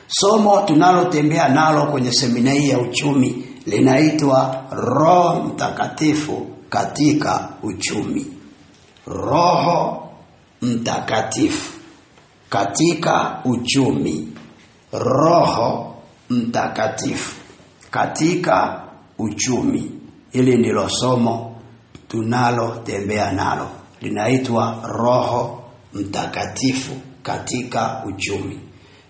Somo tunalotembea nalo kwenye semina hii ya uchumi linaitwa Roho Mtakatifu katika uchumi. Roho Mtakatifu katika uchumi. Roho Mtakatifu katika uchumi. Hili ndilo somo tunalotembea nalo. Linaitwa Roho Mtakatifu katika uchumi.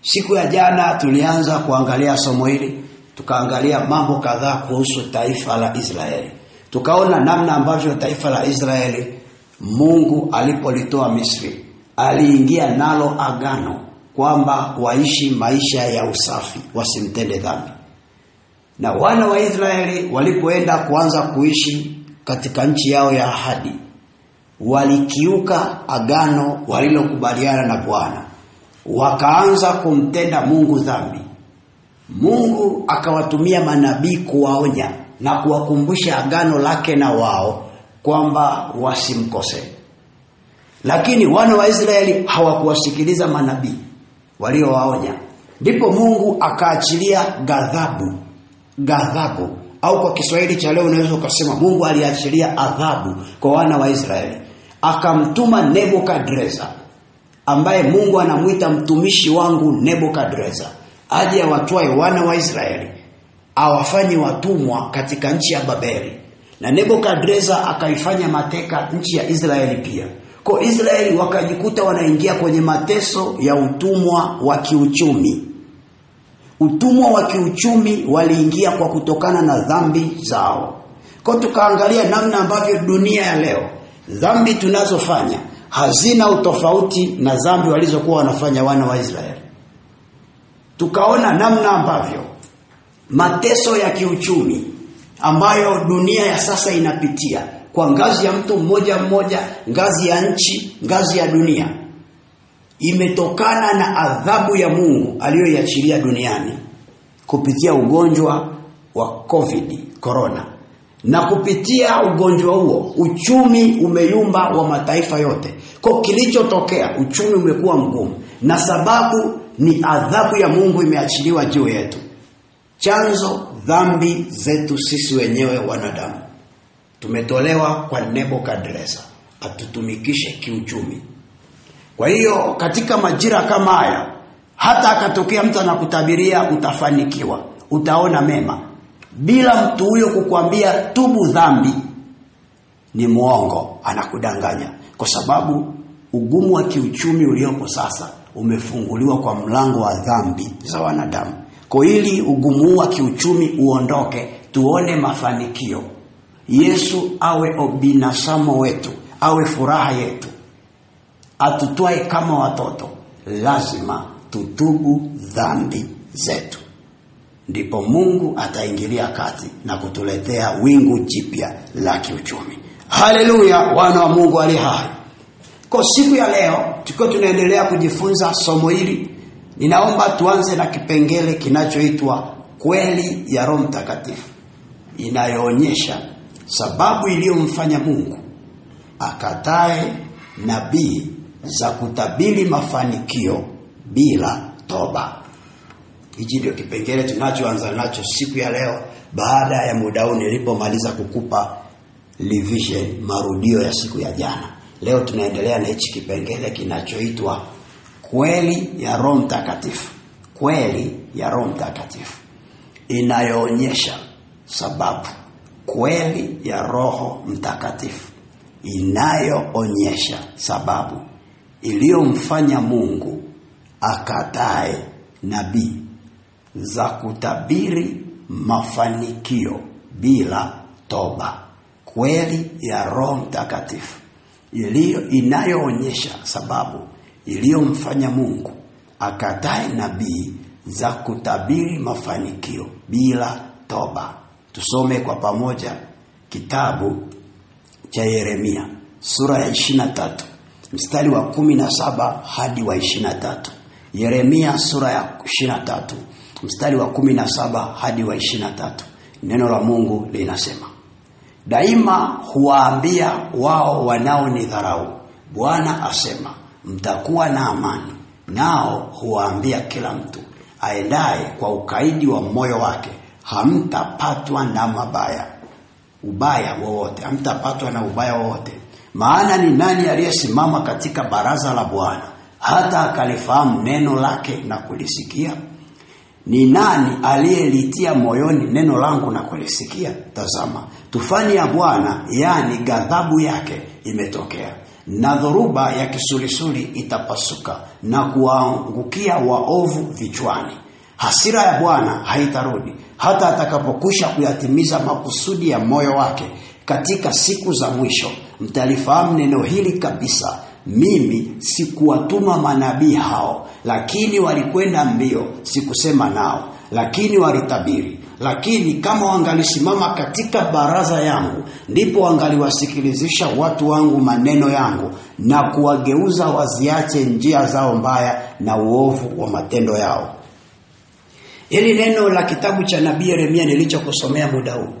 Siku ya jana tulianza kuangalia somo hili, tukaangalia mambo kadhaa kuhusu taifa la Israeli. Tukaona namna ambavyo taifa la Israeli Mungu alipolitoa Misri, aliingia nalo agano kwamba waishi maisha ya usafi, wasimtende dhambi. Na wana wa Israeli walipoenda kuanza kuishi katika nchi yao ya ahadi, walikiuka agano walilokubaliana na Bwana. Wakaanza kumtenda Mungu dhambi. Mungu akawatumia manabii kuwaonya na kuwakumbusha agano lake na wao kwamba wasimkose. Lakini wana wa Israeli hawakuwasikiliza manabii waliowaonya. Ndipo Mungu akaachilia ghadhabu, au kwa Kiswahili cha leo unaweza kusema Mungu aliachilia adhabu kwa wana wa Israeli. Akamtuma Nebukadreza, ambaye Mungu anamuita mtumishi wangu Nebukadreza, aje awatoe wana wa Israeli awafanye watumwa katika nchi ya Babeli. Na Nebukadreza akaifanya mateka nchi ya Israeli pia. Kwa Israeli wakajikuta wanaingia kwenye mateso ya utumwa wa kiuchumi. Utumwa wa kiuchumi waliingia kwa kutokana na dhambi zao. Kwa tukaangalia namna ambavyo dunia ya leo, dhambi tunazofanya hazina utofauti na dhambi walizokuwa wanafanya wana wa Israeli. Tukaona namna ambavyo mateso ya kiuchumi ambayo dunia ya sasa inapitia, kwa ngazi ya mtu mmoja mmoja, ngazi ya nchi, ngazi ya dunia, imetokana na adhabu ya Mungu aliyoiachilia duniani kupitia ugonjwa wa corona. Na kupitia ugonjwa huo uchumi umeyumba wa mataifa yote. Kwa kilichotokea, uchumi umekuwa mgumu, na sababu ni adhabu ya Mungu imeachiliwa juu yetu. Chanzo dhambi zetu sisi wenyewe wanadamu. Tumetolewa kwa Nebukadreza atutumikishe kiuchumi. Kwa hiyo katika majira kama haya, hata akatokea mtu anakutabiria utafanikiwa, utaona mema, bila mtu huyo kukwambia tubu dhambi, ni muongo, anakudanganya. Kwa sababu ugumu wa kiuchumi uliopo sasa umefunguliwa kwa mlango wa dhambi za wanadamu. Kwa ili ugumu wa kiuchumi uondoke, tuone mafanikio, Yesu awe obinasamo wetu, awe furaha yetu, atutoe kama watoto, lazima tutubu dhambi zetu. Ndipo Mungu ataingilia kati na kutuletea wingu jipya la kiuchumi. Haleluya, wana wa Mungu ali hai. Kwa siku ya leo tukiwa tunaendelea kujifunza somo hili, ninaomba tuanze na kipengele kinachoitwa kweli ya Roho Mtakatifu, inayoonyesha sababu iliyomfanya Mungu akatae nabii za kutabiri mafanikio bila toba. Hiki ndio kipengele tunachoanza nacho siku ya leo, baada ya muda huu nilipomaliza kukupa revision, marudio ya siku ya jana. Leo tunaendelea na hichi kipengele kinachoitwa kweli ya Roho Mtakatifu. Kweli ya Roho Mtakatifu inayoonyesha sababu. Kweli ya Roho Mtakatifu inayoonyesha sababu iliyomfanya Mungu akatae nabii za kutabiri mafanikio bila toba. Kweli ya Roho Mtakatifu inayoonyesha sababu iliyomfanya Mungu akatae nabii za kutabiri mafanikio bila toba. Tusome kwa pamoja kitabu cha Yeremia sura ya 23 mstari wa 17 hadi wa 23. Yeremia sura ya 23 mstari wa 17 hadi wa 23. Neno la Mungu linasema, daima huwaambia wao wanaonidharau, Bwana asema, mtakuwa na amani. Nao huwaambia kila mtu, aendaye kwa ukaidi wa moyo wake hamtapatwa na ubaya wowote, hamtapatwa na ubaya wowote. Maana ni nani aliyesimama katika baraza la Bwana hata akalifahamu neno lake na kulisikia? Ni nani aliyelitia moyoni neno langu na kulisikia? Tazama, tufani ya Bwana, yani ghadhabu yake, imetokea, na dhoruba ya kisulisuli itapasuka na kuangukia waovu vichwani. Hasira ya Bwana haitarudi hata atakapokwisha kuyatimiza makusudi ya moyo wake. Katika siku za mwisho mtalifahamu neno hili kabisa: mimi sikuwatuma manabii hao, lakini walikwenda mbio, sikusema nao, lakini walitabiri. Lakini kama wangalisimama katika baraza yangu, ndipo wangaliwasikilizisha watu wangu maneno yangu, na kuwageuza waziache njia zao mbaya na uovu wa matendo yao. Hili neno la kitabu cha nabii Yeremia nilichokusomea muda huu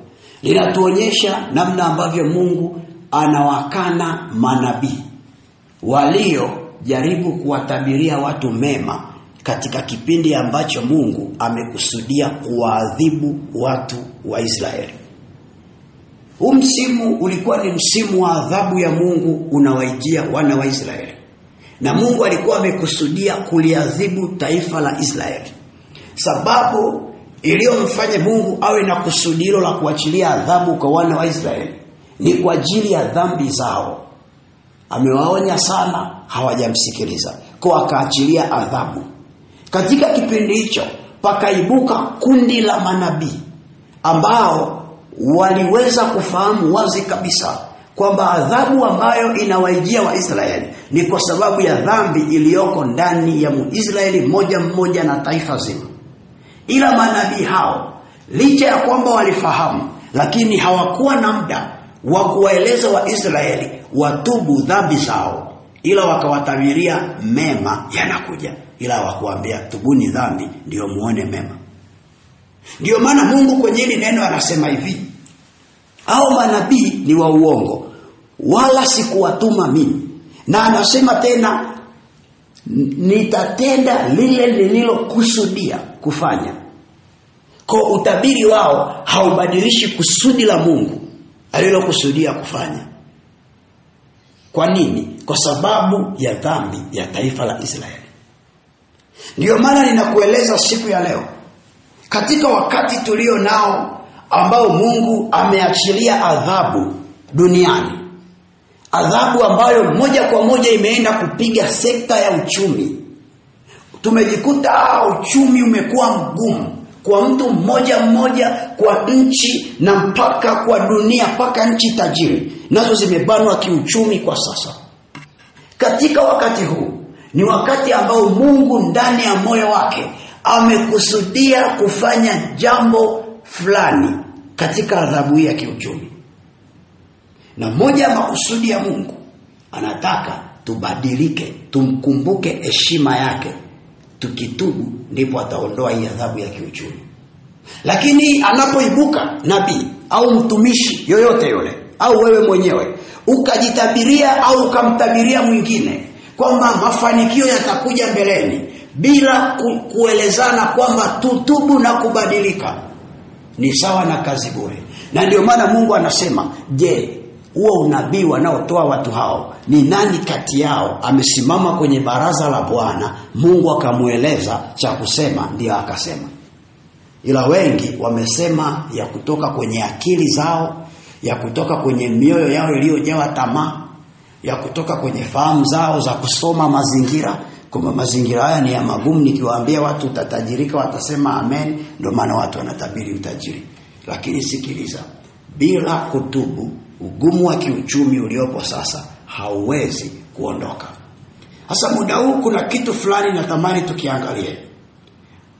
linatuonyesha namna ambavyo Mungu anawakana manabii waliojaribu kuwatabiria watu mema katika kipindi ambacho Mungu amekusudia kuwaadhibu watu wa Israeli. Huu msimu ulikuwa ni msimu wa adhabu ya Mungu unawaijia wana wa Israeli. Na Mungu alikuwa amekusudia kuliadhibu taifa la Israeli. Sababu iliyomfanya Mungu awe na kusudio la kuachilia adhabu kwa wana wa Israeli ni kwa ajili ya dhambi zao. Amewaonya sana, hawajamsikiliza, kwa akaachilia adhabu. Katika kipindi hicho pakaibuka kundi la manabii ambao waliweza kufahamu wazi kabisa kwamba adhabu ambayo inawaijia wa Israeli ni kwa sababu ya dhambi iliyoko ndani ya Israeli mmoja mmoja na taifa zima. Ila manabii hao, licha ya kwamba walifahamu, lakini hawakuwa na muda wa kuwaeleza wa Israeli watubu dhambi zao, ila wakawatabiria mema yanakuja, ila hawakuambia tubuni dhambi ndio muone mema. Ndio maana Mungu kwenye hili neno anasema hivi: hao manabii ni wa uongo, wala sikuwatuma mimi. Na anasema tena, nitatenda lile nililokusudia kufanya. Kwa utabiri wao haubadilishi kusudi la Mungu alilokusudia kufanya. Kwa nini? Kwa sababu ya dhambi ya taifa la Israeli. Ndio maana ninakueleza siku ya leo, katika wakati tulio nao ambao Mungu ameachilia adhabu duniani, adhabu ambayo moja kwa moja imeenda kupiga sekta ya uchumi. Tumejikuta uchumi umekuwa mgumu kwa mtu mmoja mmoja, kwa nchi, na mpaka kwa dunia, mpaka nchi tajiri nazo zimebanwa kiuchumi kwa sasa. Katika wakati huu ni wakati ambao Mungu ndani ya moyo wake amekusudia kufanya jambo fulani katika adhabu hii ya kiuchumi. Na moja ya makusudi ya Mungu, anataka tubadilike, tumkumbuke heshima yake. Tukitubu ndipo ataondoa hii adhabu ya kiuchumi. Lakini anapoibuka nabii au mtumishi yoyote yule, au wewe mwenyewe ukajitabiria au ukamtabiria mwingine kwamba mafanikio yatakuja mbeleni, bila kuelezana kwamba tutubu na kubadilika, ni sawa na kazi bure. Na ndio maana Mungu anasema, je, huo unabii wanaotoa watu hao, ni nani kati yao amesimama kwenye baraza la Bwana Mungu akamueleza cha kusema ndio akasema? Ila wengi wamesema ya kutoka kwenye akili zao, ya kutoka kwenye mioyo yao iliyojawa tamaa, ya kutoka kwenye fahamu zao za kusoma mazingira. Kwa mazingira haya ni ya magumu, nikiwaambia watu utatajirika watasema amen, ndio maana watu wanatabiri utajiri. Lakini sikiliza, bila kutubu, ugumu wa kiuchumi uliopo sasa hauwezi kuondoka. Sasa muda huu kuna kitu fulani natamani tukiangalie.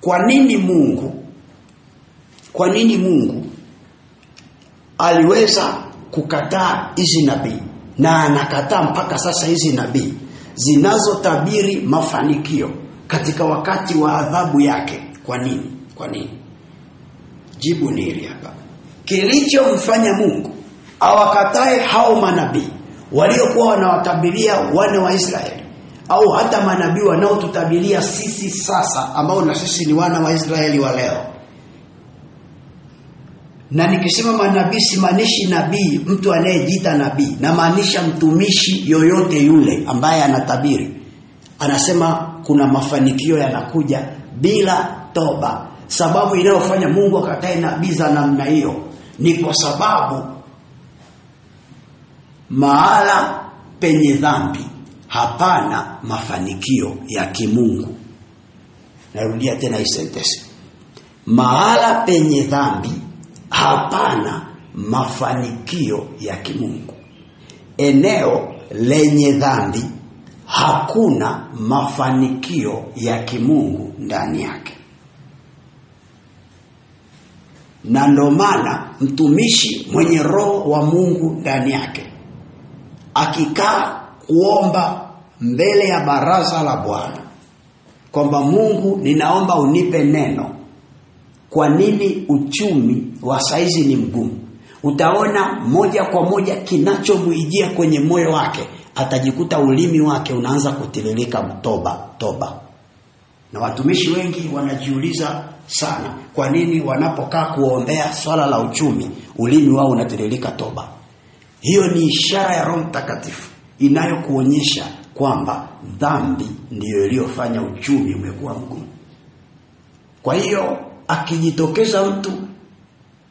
Kwa nini Mungu aliweza kukataa hizi nabii, na anakataa mpaka sasa hizi nabii zinazotabiri mafanikio katika wakati wa adhabu yake? Kwa nini? Jibu ni hili hapa. Kilichomfanya Mungu awakatae hao manabii waliokuwa wanawatabiria wana wa Israeli, au hata manabii wanaotutabiria sisi sasa, ambao na sisi ni wana wa Israeli wa leo. Na nikisema manabii simaanishi nabii mtu anayejiita nabii, na maanisha mtumishi yoyote yule ambaye anatabiri. Anasema kuna mafanikio yanakuja bila toba. Sababu inayofanya Mungu akatae nabii za namna hiyo ni kwa sababu mahala penye dhambi hapana mafanikio ya kimungu. Narudia tena hii sentence. Mahala penye dhambi hapana mafanikio ya kimungu. Eneo lenye dhambi hakuna mafanikio ya kimungu ndani yake. Na ndio maana mtumishi mwenye roho wa Mungu ndani yake akikaa kuomba mbele ya baraza la Bwana kwamba Mungu, ninaomba unipe neno. Kwa nini uchumi wa saizi ni mgumu? Utaona moja kwa moja kinachomwijia kwenye moyo wake, atajikuta ulimi wake unaanza kutiririka toba. Na watumishi wengi wanajiuliza sana, kwa nini wanapokaa kuombea swala la uchumi ulimi wao unatiririka toba. Hiyo ni ishara ya Roho Mtakatifu inayokuonyesha kwamba dhambi ndiyo iliyofanya uchumi umekuwa mgumu. Kwa hiyo akijitokeza mtu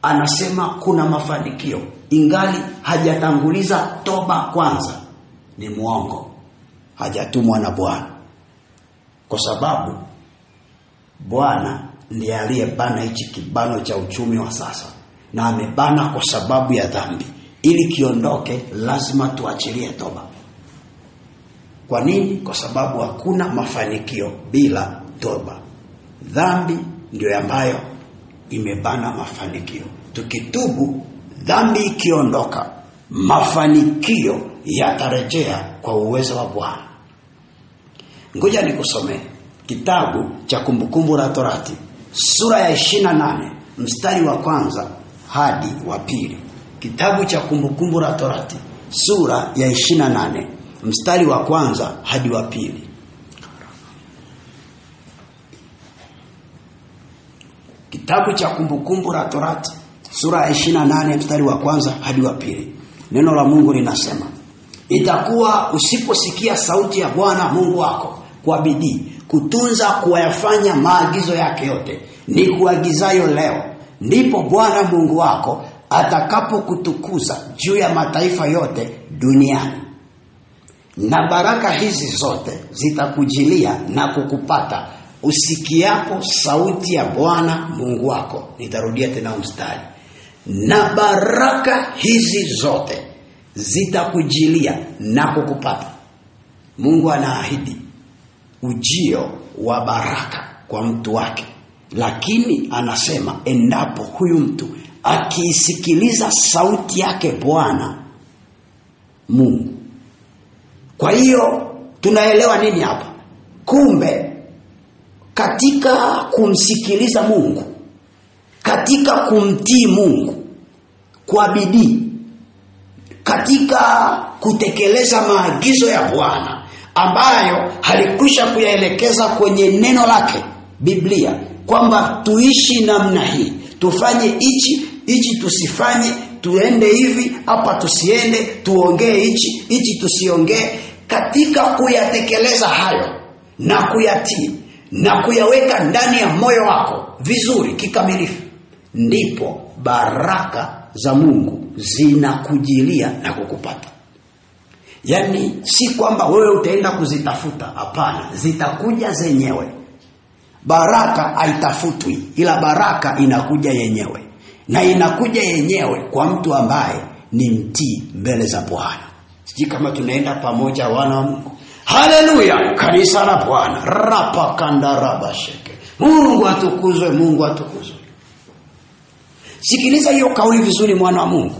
anasema kuna mafanikio ingali hajatanguliza toba kwanza, ni muongo, hajatumwa na Bwana. Kwa sababu Bwana ndiye aliyebana hichi kibano cha uchumi wa sasa, na amebana kwa sababu ya dhambi. Ili kiondoke lazima tuachilie toba. Kwa nini? Kwa sababu hakuna mafanikio bila toba. Dhambi ndio ambayo imebana mafanikio. Tukitubu, dhambi ikiondoka, mafanikio yatarejea kwa uwezo wa Bwana. Ngoja nikusomee kitabu cha Kumbukumbu la Torati sura ya 28 mstari wa kwanza hadi wa pili. Kitabu cha Kumbukumbu la Torati sura ya 28 mstari wa kwanza hadi wa pili. Kitabu cha Kumbukumbu la Torati sura ya 28 mstari wa kwanza hadi wa pili. Neno la Mungu linasema, itakuwa usiposikia sauti ya Bwana Mungu wako kwa bidii kutunza kuyafanya maagizo yake yote ni kuagizayo leo, ndipo Bwana Mungu wako atakapokutukuza juu ya mataifa yote duniani. Na baraka hizi zote zitakujilia na kukupata usikiapo sauti ya Bwana Mungu wako. Nitarudia tena mstari. Na baraka hizi zote zitakujilia na kukupata. Mungu anaahidi ujio wa baraka kwa mtu wake, lakini anasema endapo huyu mtu akisikiliza sauti yake Bwana Mungu. Kwa hiyo tunaelewa nini hapa? Kumbe katika kumsikiliza Mungu, katika kumtii Mungu kwa bidii, katika kutekeleza maagizo ya Bwana ambayo halikwisha kuyaelekeza kwenye neno lake Biblia, kwamba tuishi namna hii, tufanye hichi tusifanye, tuende hivi, hapa tusiende, tuongee hichi tusiongee. Katika kuyatekeleza hayo na kuyatii na kuyaweka ndani ya moyo wako vizuri kikamilifu, ndipo baraka za Mungu zinakujilia na kukupata. Yaani si kwamba wewe utaenda kuzitafuta, hapana, zitakuja zenyewe. Baraka haitafutwi, ila baraka inakuja yenyewe. Na inakuja yenyewe kwa mtu ambaye ni mtii mbele za Bwana. Sijui kama tunaenda pamoja wana wa Mungu. Haleluya, kanisa la Bwana. Rapa kanda raba sheke. Mungu atukuzwe, Mungu atukuzwe. Sikiliza hiyo kauli vizuri, mwana wa Mungu.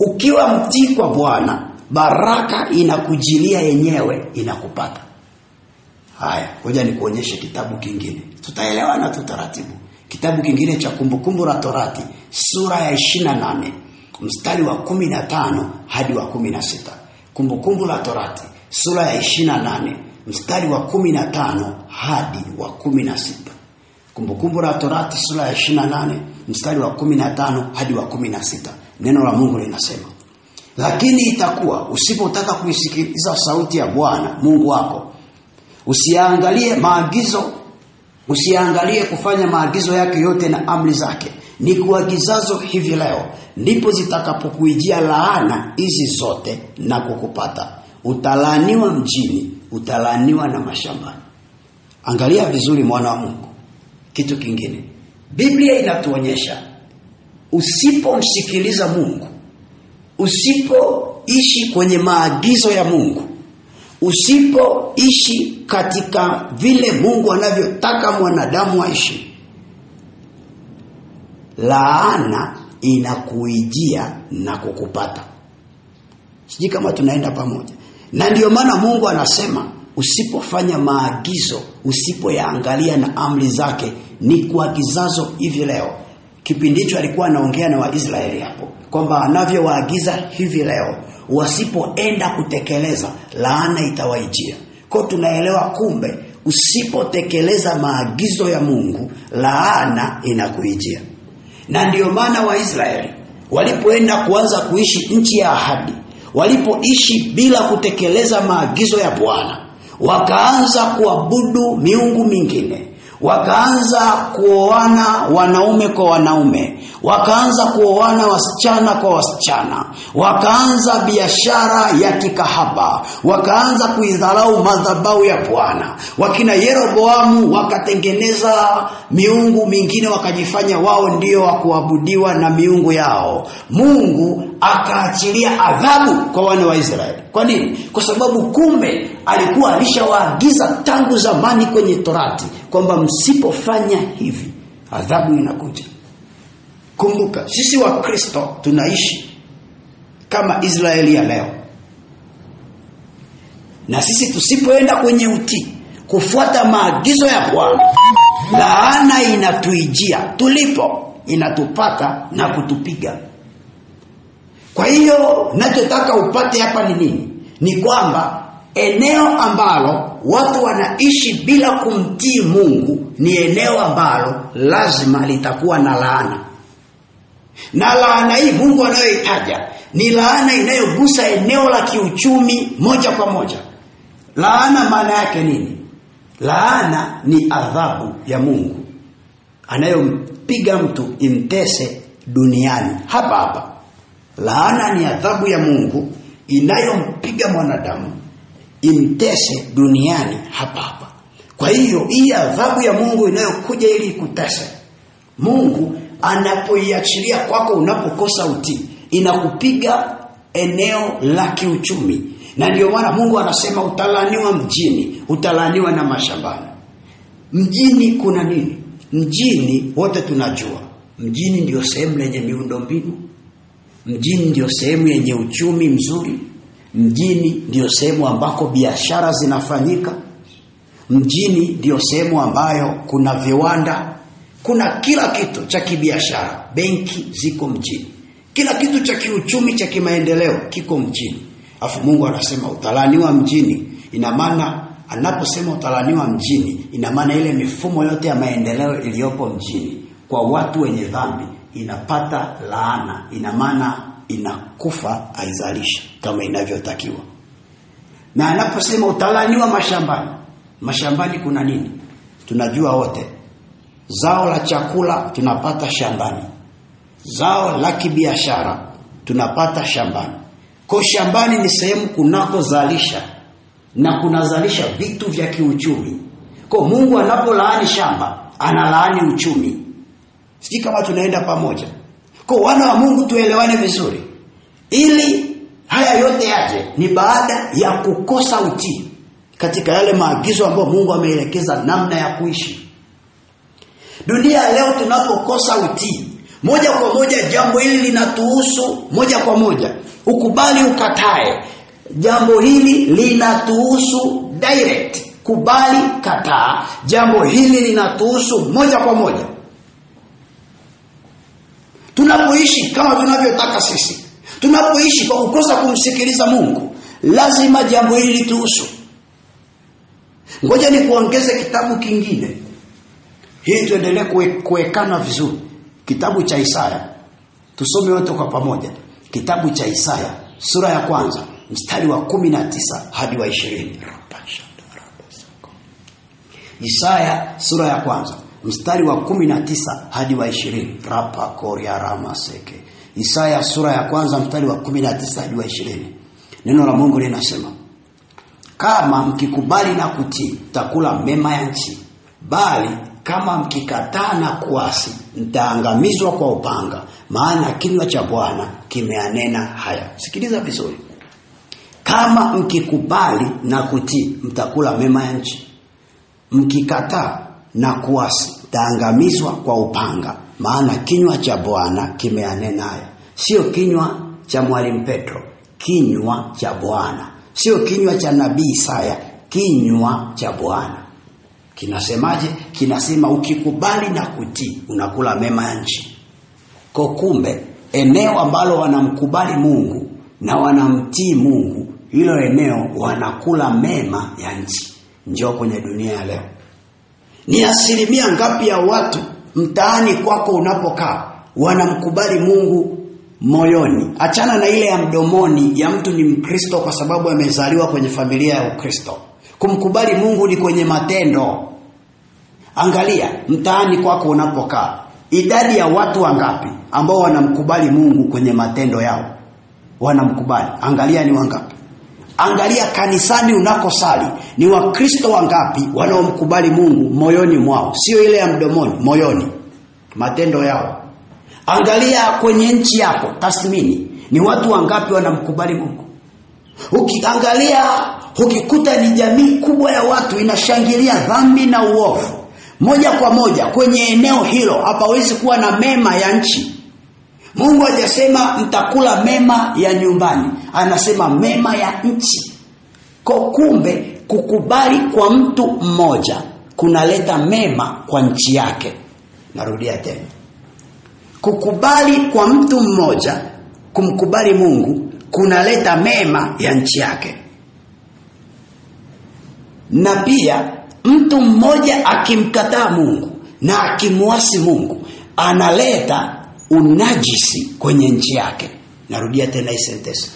Ukiwa mtii kwa Bwana, baraka inakujilia yenyewe, inakupata. Haya, ngoja nikuonyeshe kitabu kingine. Tutaelewa na tutaratibu. Kitabu kingine cha Kumbukumbu la Torati sura ya 28 mstari wa 15 hadi wa 16. Kumbukumbu la Torati sura ya 28 mstari wa 15 hadi wa 16. Kumbukumbu la Torati sura ya 28 mstari wa 15 hadi wa 16. Neno la Mungu linasema, lakini itakuwa usipotaka kuisikiliza sauti ya Bwana Mungu wako, usiangalie kufanya maagizo yake yote na amri zake ni kuagizazo hivi leo, ndipo zitakapokuijia laana hizi zote na kukupata. Utalaaniwa mjini, utalaaniwa na mashambani. Angalia vizuri mwana wa Mungu. Kitu kingine, Biblia inatuonyesha usipomsikiliza Mungu, usipoishi kwenye maagizo ya Mungu, usipoishi katika vile Mungu anavyotaka mwanadamu aishi, laana inakuijia na kukupata. Sijui kama tunaenda pamoja. Na ndio maana Mungu anasema usipofanya maagizo, usipoyaangalia na amri zake ni kuagizazo hivi leo. Kipindi hicho alikuwa anaongea na Waisraeli hapo kwamba anavyowaagiza hivi leo, wasipoenda kutekeleza laana itawaijia. Kwa tunaelewa kumbe usipotekeleza maagizo ya Mungu laana inakuijia. Na ndio maana Waisraeli walipoenda kuanza kuishi nchi ya ahadi, walipoishi bila kutekeleza maagizo ya Bwana, wakaanza kuabudu miungu mingine, wakaanza kuoana wanaume kwa wanaume, wakaanza kuoana wasichana kwa wasichana, wakaanza biashara ya kikahaba, wakaanza kuidharau madhabahu ya Bwana. Wakina Yeroboamu wakatengeneza miungu mingine, wakajifanya wao ndio wa kuabudiwa na miungu yao. Mungu akaachilia adhabu kwa wana wa Israeli. Kwa nini? Kwa sababu kumbe alikuwa alishawaagiza tangu zamani kwenye Torati kwamba msipofanya hivi adhabu inakuja. Kumbuka, sisi wa Kristo tunaishi kama Israeli ya leo. Na sisi tusipoenda kwenye utii, kufuata maagizo ya Bwana, laana inatuijia. Tulipo inatupata na kutupiga. Kwa hiyo nachotaka upate hapa ni nini? Ni kwamba eneo ambalo watu wanaishi bila kumtii Mungu ni eneo ambalo lazima litakuwa na laana. Na laana hii Mungu anayoitaja ni laana inayogusa eneo la kiuchumi moja kwa moja. Laana maana yake nini? Laana ni adhabu ya Mungu anayompiga mtu imtese duniani hapa hapa. Laana ni adhabu ya Mungu inayompiga mwanadamu imtese duniani hapa hapa. Kwa hiyo hii adhabu ya Mungu inayokuja ili ikutese, Mungu anapoiachilia kwako unapokosa utii, inakupiga eneo la kiuchumi. Na ndio maana Mungu anasema utalaaniwa mjini, utalaaniwa na mashambani. Mjini kuna nini? Mjini wote tunajua, mjini ndio sehemu yenye miundombinu, mjini ndio sehemu yenye uchumi mzuri, mjini ndio sehemu ambako biashara zinafanyika, mjini ndio sehemu ambayo kuna viwanda, kuna kila kitu cha kibiashara, benki ziko mjini, kila kitu cha kiuchumi cha kimaendeleo kiko mjini. Afu Mungu anasema utalaaniwa mjini. Ina maana anaposema utalaaniwa mjini, ina maana ile mifumo yote ya maendeleo iliyopo mjini kwa watu wenye dhambi inapata laana. Ina maana inakufa, haizalishi kama inavyotakiwa. Na anaposema utalaaniwa mashambani, mashambani kuna nini? Tunajua wote. Zao la chakula tunapata shambani, zao la kibiashara tunapata shambani. Kwa shambani ni sehemu kunakozalisha na kunazalisha vitu vya kiuchumi. Kwa Mungu anapolaani shamba, analaani uchumi. Sisi kama tunaenda pamoja. Kwa wana wa Mungu tuelewane vizuri. Ili haya yote yaje ni baada ya kukosa utii katika yale maagizo ambayo Mungu ameelekeza namna ya kuishi. Dunia leo tunapokosa utii, moja kwa moja jambo hili linatuhusu moja kwa moja. Ukubali ukatae, jambo hili linatuhusu direct. Kubali kataa, jambo hili linatuhusu moja kwa moja. Tunapoishi kama tunavyotaka sisi, tunapoishi kwa kukosa kumsikiliza Mungu, Lazima jambo hili lituhusu. Ngoja nikuongeze kitabu kingine, hii tuendelee kuwekana vizuri. Kitabu cha Isaya, tusome wote kwa pamoja. Kitabu cha Isaya sura ya kwanza mstari wa 19 hadi wa 20. Isaya sura ya kwanza mstari wa 19 hadi wa 20. Rapa koria rama seke. Isaya sura ya kwanza mstari wa 19 hadi wa 20. Neno la Mungu linasema, kama mkikubali na kutii mtakula mema ya nchi, bali kama mkikataa na kuasi mtaangamizwa kwa upanga, maana kinywa cha Bwana kimeanena haya. Sikiliza vizuri. Kama mkikubali na kutii mtakula mema ya nchi, mkikataa na kuasi mtaangamizwa kwa upanga, maana kinywa cha Bwana kimeanena haya. Sio kinywa cha Mwalimu Petro, kinywa cha Bwana. Sio kinywa cha nabii Isaya, kinywa cha Bwana. Kinasemaje? Kinasema ukikubali na kutii unakula mema ya nchi. Kwa kumbe eneo ambalo wanamkubali Mungu na wanamtii Mungu, hilo eneo wanakula mema ya nchi. Njoo kwenye dunia ya leo, ni asilimia ngapi ya watu mtaani kwako unapokaa wanamkubali Mungu moyoni? Achana na ile ya mdomoni ya mtu ni Mkristo kwa sababu amezaliwa kwenye familia ya Ukristo. Kumkubali Mungu ni kwenye matendo. Angalia mtaani kwako unapokaa, idadi ya watu wangapi ambao wanamkubali Mungu kwenye matendo yao? Wanamkubali. Angalia ni wangapi. Angalia kanisani unakosali, ni Wakristo wangapi wanaomkubali Mungu moyoni mwao? Sio ile ya mdomoni, moyoni, matendo yao. Angalia kwenye nchi yako, tathmini, ni watu wangapi wanamkubali Mungu? Ukiangalia, ukikuta ni jamii kubwa ya watu inashangilia dhambi na uovu, moja kwa moja kwenye eneo hilo hapawezi kuwa na mema ya nchi. Mungu hajasema mtakula mema ya nyumbani, anasema mema ya nchi. Kwa kumbe kukubali kwa mtu mmoja kunaleta mema kwa nchi yake. Narudia tena. Kukubali kwa mtu mmoja, kumkubali Mungu, kunaleta mema ya nchi yake. Na pia mtu mmoja akimkataa Mungu na akimuasi Mungu, analeta unajisi kwenye nchi yake. Narudia tena hii sentence.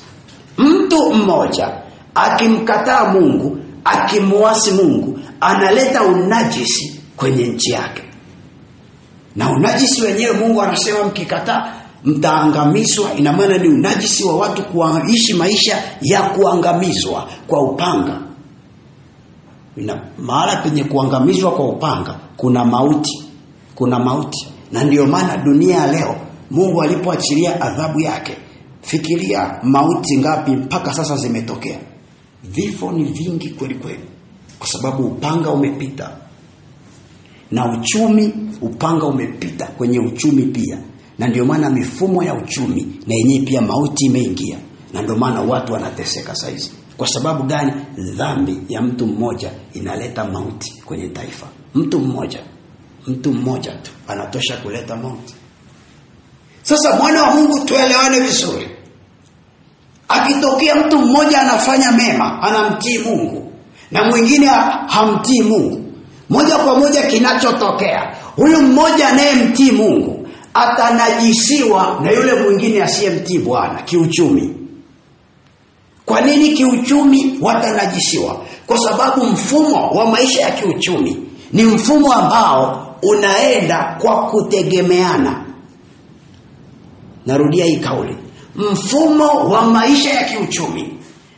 Mtu mmoja akimkataa Mungu, akimuasi Mungu, analeta unajisi kwenye nchi yake. Na unajisi wenyewe Mungu anasema mkikataa mtaangamizwa. Ina maana ni unajisi wa watu kuishi maisha ya kuangamizwa kwa upanga. Mahala penye kuangamizwa kwa upanga kuna mauti. Kuna mauti. Na ndio maana dunia leo Mungu alipoachilia adhabu yake, fikiria mauti ngapi mpaka sasa zimetokea. Vifo ni vingi kweli kweli, kwa sababu upanga umepita. Na uchumi, upanga umepita kwenye uchumi pia. Na ndio maana mifumo ya uchumi na yenyewe pia mauti imeingia. Na ndio maana watu wanateseka saizi. Kwa sababu gani? Dhambi ya mtu mmoja inaleta mauti kwenye taifa. Mtu mmoja tu anatosha kuleta mauti. Sasa mwana wa Mungu, tuelewane vizuri. Akitokea mtu mmoja anafanya mema, anamtii Mungu, na mwingine hamtii Mungu, moja kwa moja kinachotokea, huyu mmoja anayemtii Mungu atanajisiwa na yule mwingine asiyemtii Bwana kiuchumi. Kwa nini kiuchumi watanajisiwa? Kwa sababu mfumo wa maisha ya kiuchumi ni mfumo ambao unaenda kwa kutegemeana. Narudia hii kauli. Mfumo wa maisha ya kiuchumi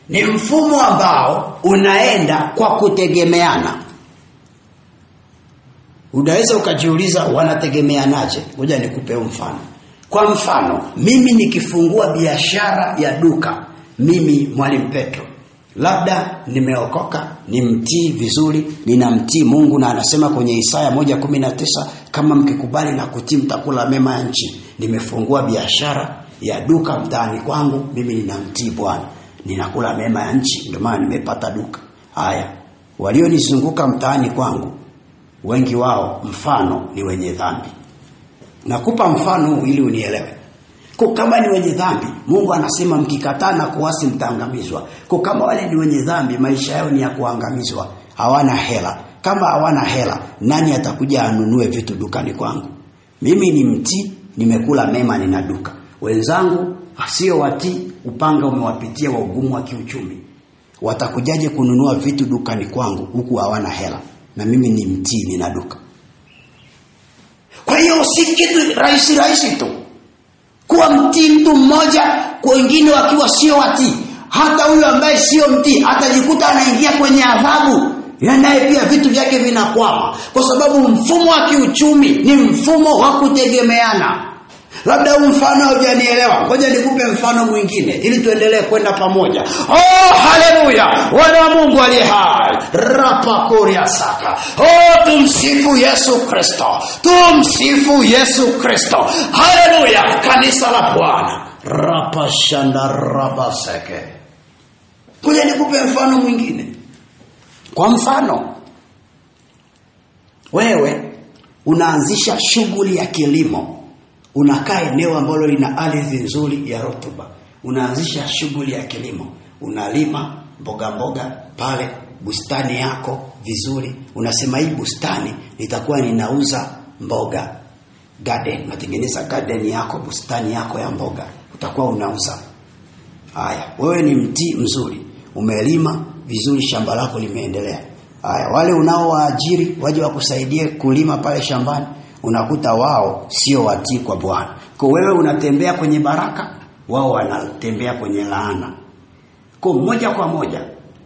ni mfumo ambao unaenda kwa kutegemeana. Unaweza ukajiuliza wanategemeanaje? Ngoja nikupe mfano. Kwa mfano, mimi nikifungua biashara ya duka, mimi Mwalimu Petro, labda nimeokoka, nimtii vizuri, ninamtii Mungu, na anasema kwenye Isaya 1:19, kama mkikubali na kutii mtakula mema ya nchi. Nimefungua biashara ya duka mtaani kwangu, mimi ninamtii Bwana, ninakula mema ya nchi, ndio maana nimepata duka. Haya, walionizunguka mtaani kwangu, wengi wao mfano ni wenye dhambi. Nakupa mfano ili unielewe. Kwa kama ni wenye dhambi, Mungu anasema mkikataa na kuasi mtaangamizwa. Kwa kama wale ni wenye dhambi, maisha yao ni ya kuangamizwa. Hawana hela. Kama hawana hela, nani atakuja anunue vitu dukani kwangu? Mimi ni mtii, nimekula mema, nina duka. Wenzangu sio watii, upanga umewapitia wa ugumu wa kiuchumi. Watakujaje kununua vitu dukani kwangu huku hawana hela? Na mimi ni mtii, nina duka. Kwa hiyo si kitu rahisi tu kuwa mtii mtu mmoja, kwa wengine wakiwa sio watii. Hata huyo ambaye sio mtii atajikuta anaingia kwenye adhabu. Naye pia vitu vyake vinakwama, kwa sababu mfumo wa kiuchumi ni mfumo wa kutegemeana. Labda mfano hujanielewa, ngoja nikupe mfano mwingine ili tuendelee kwenda pamoja. Oh, haleluya! Wana wa Mungu aliye hai. Rapakoria saka. Oh, tumsifu Yesu Kristo. Tumsifu Yesu Kristo. Haleluya, kanisa la Bwana. Rapashanda rabaseke. Ngoja nikupe mfano mwingine. Kwa mfano, wewe unaanzisha shughuli ya kilimo. Unakaa eneo ambalo lina ardhi nzuri ya rutuba. Unaanzisha shughuli ya kilimo. Unalima mboga pale bustani yako vizuri. Unasema hii bustani nitakuwa ninauza mboga. Garden, natengeneza garden yako, bustani yako ya mboga. Utakuwa unauza. Haya, wewe ni mtii mzuri. Umelima vizuri, shamba lako limeendelea. Haya, wale unaowaajiri waje wakusaidie kulima pale shambani, unakuta wao sio watii kwa Bwana. Kwa wewe unatembea kwenye baraka, wao wanatembea kwenye laana. Kwa moja kwa moja,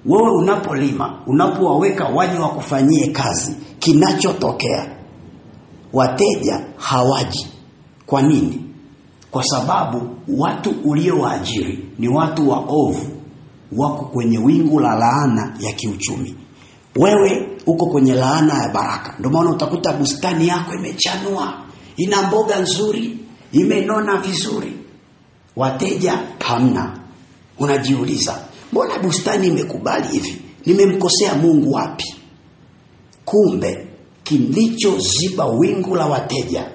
wewe unapolima, unapowaweka waje wakufanyie kazi, kinachotokea wateja hawaji. Kwa nini? Kwa sababu watu uliowaajiri ni watu waovu, wako kwenye wingu la laana ya kiuchumi. Wewe uko kwenye laana ya baraka. Ndio maana utakuta bustani yako imechanua, ina mboga nzuri, imenona vizuri, wateja hamna. Unajiuliza, mbona bustani imekubali hivi? Nimemkosea Mungu wapi? Kumbe kilichoziba wingu la wateja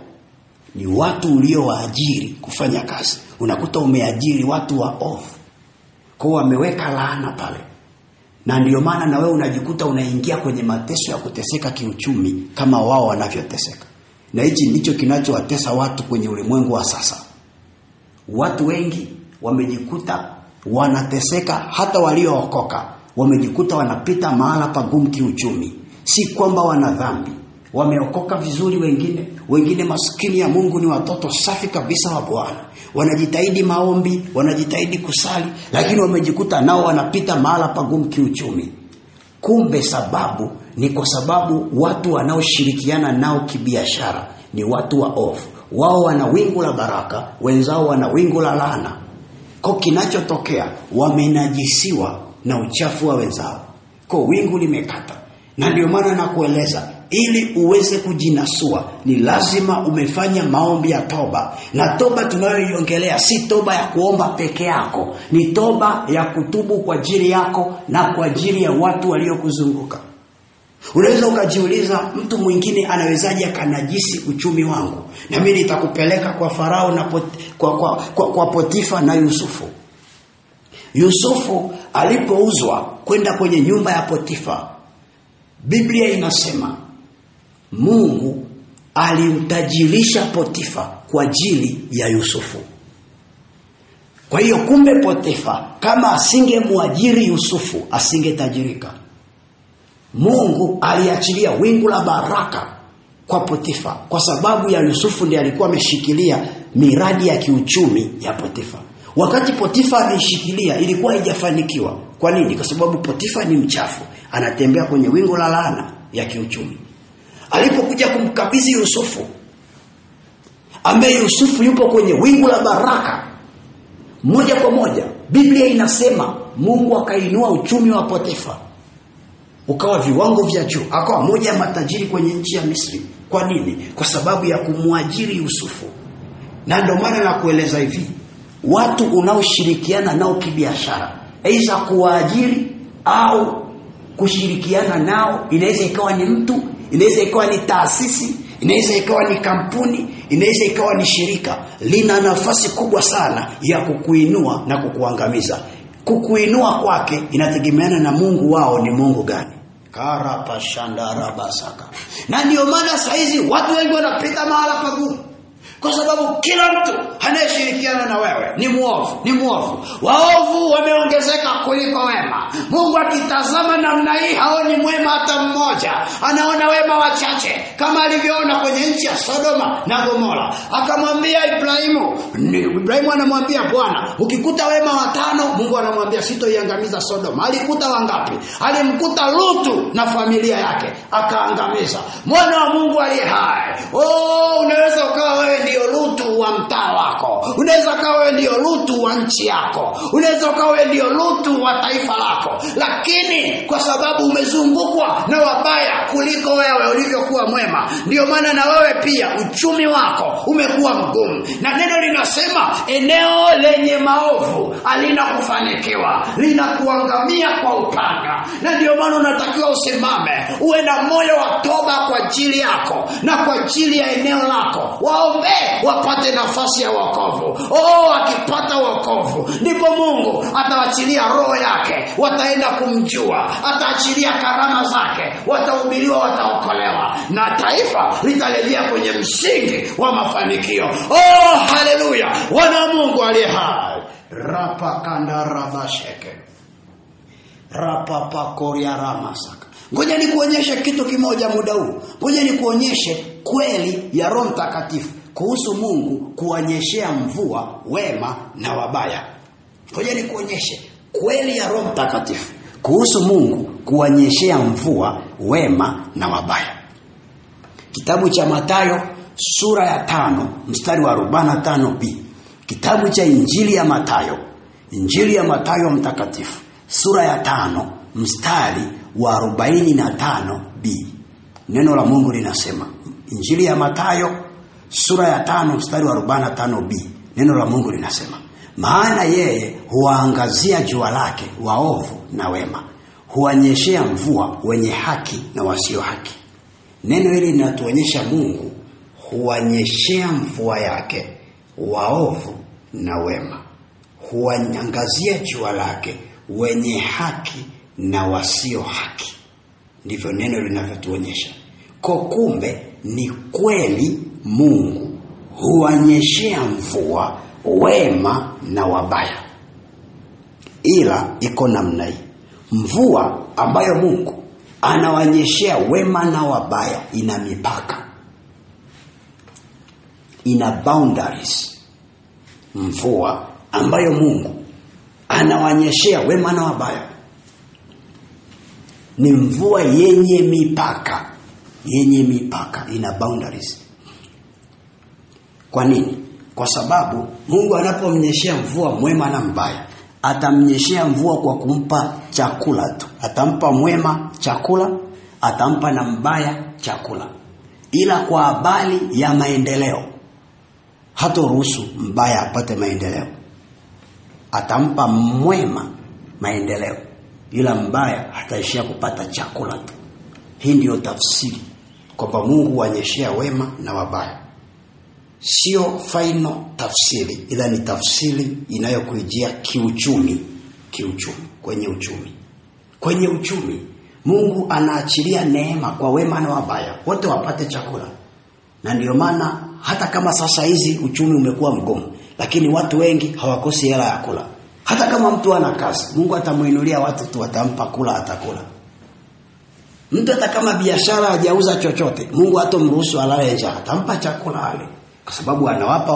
ni watu uliowaajiri kufanya kazi. Unakuta umeajiri watu waovu, kwa wameweka laana pale. Na ndio maana na wewe unajikuta unaingia kwenye mateso ya kuteseka kiuchumi kama wao wanavyoteseka. Na hichi ndicho kinachowatesa watu kwenye ulimwengu wa sasa. Watu wengi wamejikuta wanateseka, hata waliookoka wamejikuta wanapita mahala pagumu kiuchumi. Si kwamba wana dhambi, wameokoka vizuri wengine maskini ya Mungu, ni watoto safi kabisa wa Bwana. Wanajitahidi maombi, wanajitahidi kusali, lakini wamejikuta nao wanapita mahala pagumu kiuchumi. Kumbe sababu ni kwa sababu watu wanaoshirikiana nao kibiashara ni watu waovu. Wao wana wingu la baraka, wenzao wana wingu la laana. Kwa kinachotokea, wamenajisiwa na uchafu wa wenzao. Kwa wingu limekata. Na ndio maana nakueleza, ili uweze kujinasua ni lazima umefanya maombi ya toba. Na toba tunayoiongelea si toba ya kuomba peke yako, ni toba ya kutubu kwa ajili yako na kwa ajili ya watu waliokuzunguka. Unaweza ukajiuliza, mtu mwingine anawezaje akanajisi uchumi wangu? Na mimi nitakupeleka kwa Farao na kwa Potifa na Yusufu. Yusufu alipouzwa kwenda kwenye nyumba ya Potifa, Biblia inasema Mungu alimtajirisha Potifa kwa ajili ya Yusufu. Kwa hiyo kumbe Potifa kama asingemwajiri Yusufu asingetajirika. Mungu aliachilia wingu la baraka kwa Potifa kwa sababu ya Yusufu, ndiye alikuwa ameshikilia miradi ya kiuchumi ya Potifa. Wakati Potifa ameshikilia ilikuwa haijafanikiwa. Kwa nini? Kwa sababu Potifa ni mchafu, anatembea kwenye wingu la laana ya kiuchumi. Alipokuja kumkabidhi Yusufu, ambaye Yusufu yupo kwenye wingu la baraka, moja kwa moja Biblia inasema Mungu akainua uchumi wa Potifa ukawa viwango vya juu, akawa moja ya matajiri kwenye nchi ya Misri. Kwa nini? Kwa sababu ya kumwajiri Yusufu. Na ndio maana nakueleza hivi, watu unaoshirikiana nao kibiashara, aidha kuwaajiri au kushirikiana nao, inaweza ikawa ni mtu, inaweza ikawa ni taasisi, inaweza ikawa ni kampuni, inaweza ikawa ni shirika, lina nafasi kubwa sana ya kukuinua na kukuangamiza. Kukuinua kwake inategemeana na Mungu wao ni Mungu gani. Karapa shandara basaka. Na ndio maana saizi watu wengi wanapita mahala pagumu, kwa sababu kila mtu anayeshirikiana na wewe ni muovu. Waovu wameongezeka kuliko wema. Mungu akitazama namna hii haoni mwema hata mmoja, anaona wema wachache, kama alivyoona kwenye nchi ya Sodoma na Gomora. Akamwambia Ibrahimu anamwambia Bwana, ukikuta wema 5, Mungu anamwambia sitoiangamiza Sodoma. Alikuta wangapi? Alimkuta Lutu na familia yake, akaangamiza. Mwana wa Mungu aliye hai. Unaweza ukawa wewe ndio Lutu wa mtaa wako, unaweza ukawa wewe ndio Lutu wa nchi yako, unaweza ukawa wewe ndio Lutu wa taifa lako, lakini kwa sababu umezungukwa na wabaya kuliko wewe ulivyokuwa mwema, ndio maana na wewe pia uchumi wako umekuwa mgumu. Na neno linasema eneo lenye maovu halina kufanikiwa, linakuangamia kwa upanga. Na ndio maana unatakiwa usimame, uwe na moyo wa toba kwa ajili yako na kwa ajili ya eneo lako. Waombe wapate nafasi ya wokovu. Akipata wokovu, ndipo Mungu ataachilia roho yake, wataenda kumjua, ataachilia karama zake, watahubiriwa, wataokolewa, na taifa litarejea kwenye msingi wa mafanikio. Haleluya! Wana Mungu aliye hai. Rapa kanda rabasheke. Rapa pakoria ramasaka. Ngoja nikuonyeshe kitu kimoja muda huu. Ngoja nikuonyeshe kweli ya Roho Mtakatifu kuhusu Mungu kuonyeshea mvua wema na wabaya. Ngoja nikuonyeshe kweli ya Roho Mtakatifu kuhusu Mungu kuonyeshea mvua wema na wabaya. Kitabu cha Mathayo sura ya 5 mstari wa 45b. Kitabu cha Injili ya Mathayo mtakatifu sura ya 5 mstari wa 45b. Neno la Mungu linasema, Injili ya Mathayo sura ya 5 mstari wa 45b. Neno la Mungu linasema, maana yeye huwaangazia jua lake waovu na wema, huanyeshea mvua wenye haki na wasio haki. Neno hili linatuonyesha Mungu huanyeshea mvua yake waovu na wema, huangazia jua lake wenye haki na wasio haki. Ndivyo neno linavyotuonyesha. Kwa kumbe ni kweli Mungu huanyeshea mvua wema na wabaya. Ila iko namna hii. Mvua ambayo Mungu anawanyeshea wema na wabaya ina mipaka, ina boundaries. Mvua ambayo Mungu anawanyeshea wema na wabaya ni mvua yenye mipaka, ina boundaries. Kwa nini? Kwa sababu Mungu anapomnyeshea mvua mwema na mbaya, atamnyeshea mvua kwa kumpa chakula tu. Atampa mwema chakula, atampa na mbaya chakula. Ila kwa habari ya maendeleo, hataruhusu mbaya apate maendeleo. Atampa mwema maendeleo, ila mbaya ataishia kupata chakula tu. Hii ndio tafsiri kwamba Mungu huanyeshea wema na wabaya. Sio final tafsiri, ila ni tafsiri inayokujia kiuchumi. Kwenye uchumi Mungu anaachilia neema kwa wema na wabaya, wote wapate chakula. Na ndio maana hata kama sasa hizi uchumi umekuwa mgumu, lakini watu wengi hawakosi hela ya kula. Hata kama mtu ana kazi, Mungu atamuinulia watu tu, atampa kula, atakula. Mtu hata kama biashara hajauza chochote, Mungu hatomruhusu alale njaa, atampa chakula ale, kwa sababu anawapa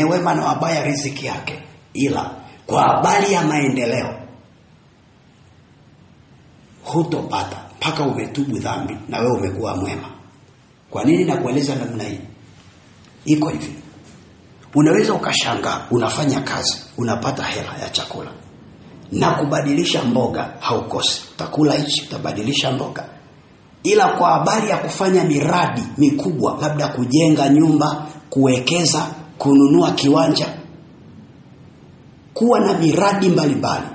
wema na wabaya riziki yake. Ila kwa habari ya maendeleo hutopata mpaka umetubu dhambi na wewe umekuwa mwema. Kwa nini nakueleza namna hii? Iko hivi. Unaweza ukashangaa, unafanya kazi, unapata hela ya chakula, na kubadilisha mboga haukosi. Utakula hichi, utabadilisha mboga. Ila kwa habari ya kufanya miradi mikubwa, labda kujenga nyumba, kuwekeza, kununua kiwanja, kuwa na miradi mbalimbali,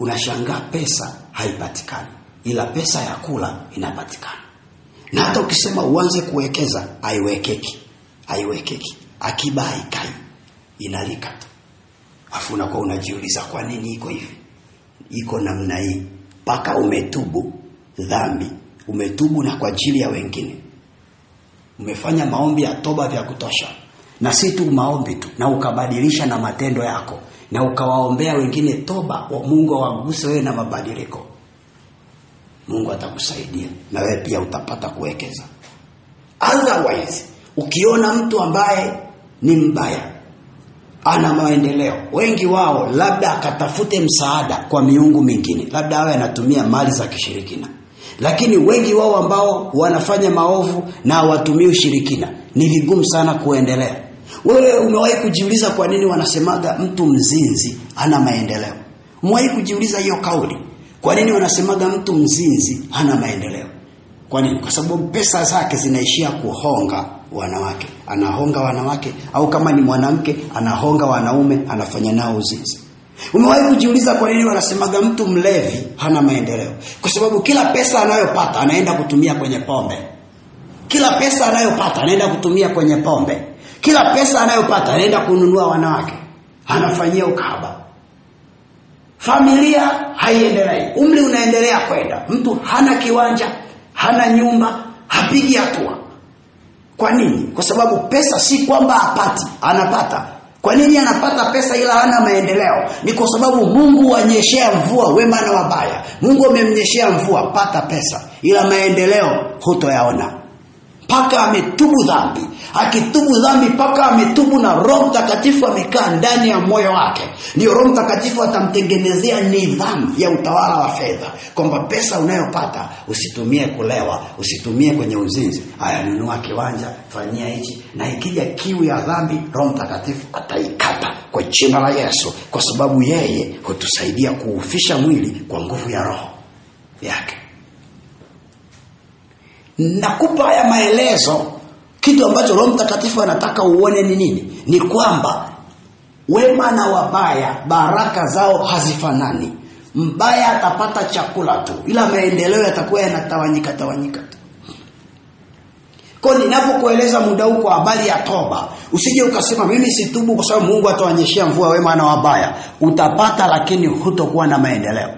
unashangaa pesa haipatikani, ila pesa ya kula inapatikana. Na hata ukisema uanze kuwekeza, haiwekeki. Akiba haikai, inalika tu. Afu unakuwa unajiuliza kwa nini iko hivi? Iko namna hii mpaka umetubu dhambi, umetubu na kwa ajili ya wengine. Umefanya maombi ya toba vya kutosha. Na si tu maombi tu, na ukabadilisha na matendo yako, na ukawaombea wengine toba, Mungu awaguse wewe na mabadiliko. Mungu atakusaidia na wewe pia utapata kuwekeza. Otherwise, ukiona mtu ambaye ni mbaya, ana maendeleo, wengi wao labda akatafute msaada kwa miungu mingine, labda awe anatumia mali za kishirikina. Lakini wengi wao ambao wanafanya maovu na watumie ushirikina, ni vigumu sana kuendelea. Wewe umewahi kujiuliza kwa nini wanasemaga mtu mzinzi hana maendeleo? Umewahi kujiuliza hiyo kauli? Kwa nini wanasemaga mtu mzinzi hana maendeleo? Kwa nini? Kwa sababu pesa zake zinaishia kuhonga wanawake. Anahonga wanawake, au kama ni mwanamke anahonga wanaume, anafanya nao uzinzi. Umewahi kujiuliza kwa nini wanasemaga mtu mlevi hana maendeleo? Kwa sababu kila pesa anayopata anaenda kutumia kwenye pombe. Kila pesa anayopata anaenda kutumia kwenye pombe. Kila pesa anayopata anaenda kununua wanawake, anafanyia ukahaba. Familia haiendelei, umri unaendelea kwenda. Mtu hana kiwanja, hana nyumba, hapigi hatua. Kwa nini? Kwa sababu pesa si kwamba hapati, anapata. Kwa nini anapata pesa ila hana maendeleo? Ni kwa sababu Mungu anyeshea mvua wema na wabaya. Mungu amemnyeshea mvua, pata pesa, ila maendeleo hutoyaona. Paka ametubu dhambi. Akitubu dhambi paka ametubu, na Roho Mtakatifu amekaa ndani ya moyo wake. Ndio Roho Mtakatifu atamtengenezea nidhamu ya utawala wa fedha, kwamba pesa unayopata usitumie kulewa, usitumie kwenye uzinzi. Haya, nunua kiwanja, fanyia hichi. Na ikija kiu ya dhambi, Roho Mtakatifu ataikata kwa jina la Yesu, kwa sababu yeye hutusaidia kuufisha mwili kwa nguvu ya Roho yake. Nakupa haya maelezo, kitu ambacho Roho Mtakatifu anataka uone ni nini? Ni kwamba wema na wabaya baraka zao hazifanani. Mbaya atapata chakula tu, ila maendeleo yatakuwa yanatawanyika tu. Kwa ninapokueleza muda huu kwa habari ya toba, usije ukasema mimi situbu kwa sababu Mungu atawanyeshia mvua wema na wabaya. Utapata, lakini hutokuwa na maendeleo.